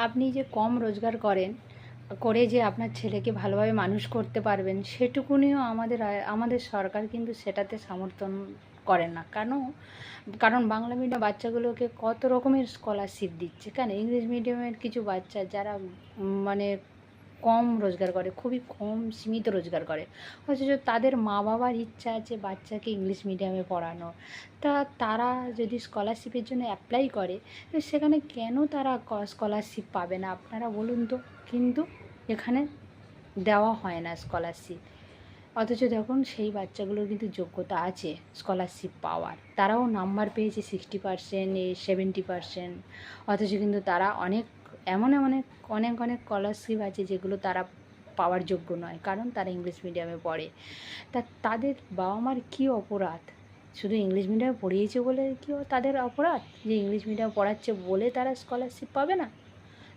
আপনি যে কম রোজগার করেন, করে যে আপনার ছেলেকে ভালোভাবে মানুষ করতে পারবেন, সেটুকুনিও আমাদের সরকার কিন্তু সেটাতে সমর্থন করে না। কারণ বাংলা মিডিয়াম বাচ্চাগুলোকে কত রকমের স্কলারশিপ দিচ্ছে। কেন ইংলিশ মিডিয়ামের কিছু বাচ্চা যারা মানে কম রোজগার করে, খুবই কম সীমিত রোজগার করে, অথচ তাদের মা বাবার ইচ্ছা আছে বাচ্চাকে ইংলিশ মিডিয়ামে পড়ানো। তারা যদি স্কলারশিপের জন্য অ্যাপ্লাই করে, তো সেখানে কেন তারা স্কলারশিপ পাবে না আপনারা বলুন তো? কিন্তু এখানে দেওয়া হয় না স্কলারশিপ। অথচ দেখুন সেই বাচ্চাগুলোর কিন্তু যোগ্যতা আছে স্কলারশিপ পাওয়ার, তারাও নাম্বার পেয়েছে 60%, 70%। অথচ কিন্তু তারা এমন অনেক অনেক অনেক স্কলারশিপ আছে যেগুলো তারা পাওয়ার যোগ্য নয়, কারণ তারা ইংলিশ মিডিয়ামে পড়ে। তাদের বাবা মার কী অপরাধ? শুধু ইংলিশ মিডিয়ামে পড়িয়েছে বলে কি তাদের অপরাধ যে ইংলিশ মিডিয়ামে পড়াচ্ছে বলে তারা স্কলারশিপ পাবে না?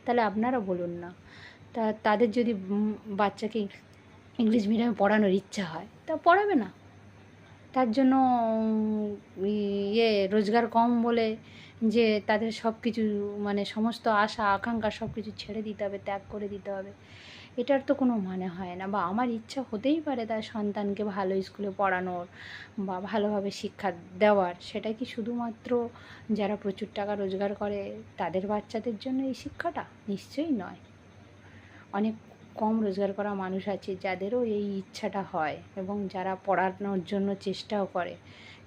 তাহলে আপনারা বলুন না। তাদের যদি বাচ্চাকে ইংলিশ মিডিয়ামে পড়ানোর ইচ্ছা হয় তা পড়াবে না। তার জন্য রোজগার কম বলে যে তাদের সব কিছু সমস্ত আশা আকাঙ্ক্ষা সব কিছু ছেড়ে দিতে হবে, ত্যাগ করে দিতে হবে, এটার তো কোনো মানে হয় না। বা আমার ইচ্ছা হতেই পারে তার সন্তানকে ভালো স্কুলে পড়ানোর বা ভালোভাবে শিক্ষা দেওয়ার, সেটা কি শুধুমাত্র যারা প্রচুর টাকা রোজগার করে তাদের বাচ্চাদের জন্য এই শিক্ষাটা? নিশ্চয়ই নয়। অনেক কম রোজগার করা মানুষ আছে যাদেরও এই ইচ্ছাটা হয় এবং যারা পড়ানোর জন্য চেষ্টাও করে।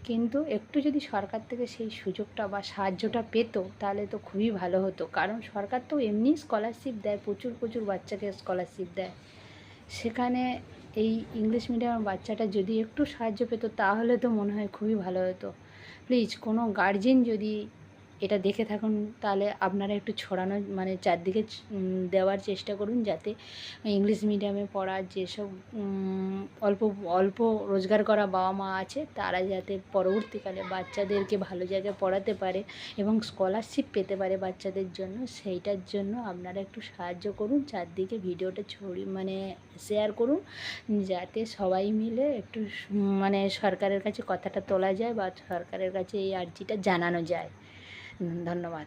কিন্তু একটু যদি সরকার থেকে সেই সুযোগটা বা সাহায্যটা পেত তাহলে তো খুবই ভালো হতো। কারণ সরকার তো এমনি স্কলারশিপ দেয়, প্রচুর প্রচুর বাচ্চাকে স্কলারশিপ দেয়। সেখানে এই ইংলিশ মিডিয়ামের বাচ্চাটা যদি একটু সাহায্য পেত তাহলে তো মনে হয় খুবই ভালো হতো। প্লিজ কোনো গার্জেন যদি এটা দেখে থাকুন তাহলে আপনারা একটু ছড়ানো চারদিকে দেওয়ার চেষ্টা করুন, যাতে ইংলিশ মিডিয়ামে পড়া যেসব অল্প অল্প রোজগার করা বাবা মা আছে তারা যাতে পরবর্তীকালে বাচ্চাদেরকে ভালো জায়গায় পড়াতে পারে এবং স্কলারশিপ পেতে পারে বাচ্চাদের জন্য। সেইটার জন্য আপনারা একটু সাহায্য করুন, চারদিকে ভিডিওটা শেয়ার করুন, যাতে সবাই মিলে একটু সরকারের কাছে কথাটা তোলা যায় বা সরকারের কাছে এই আর্জিটা জানানো যায়। ধন্যবাদ।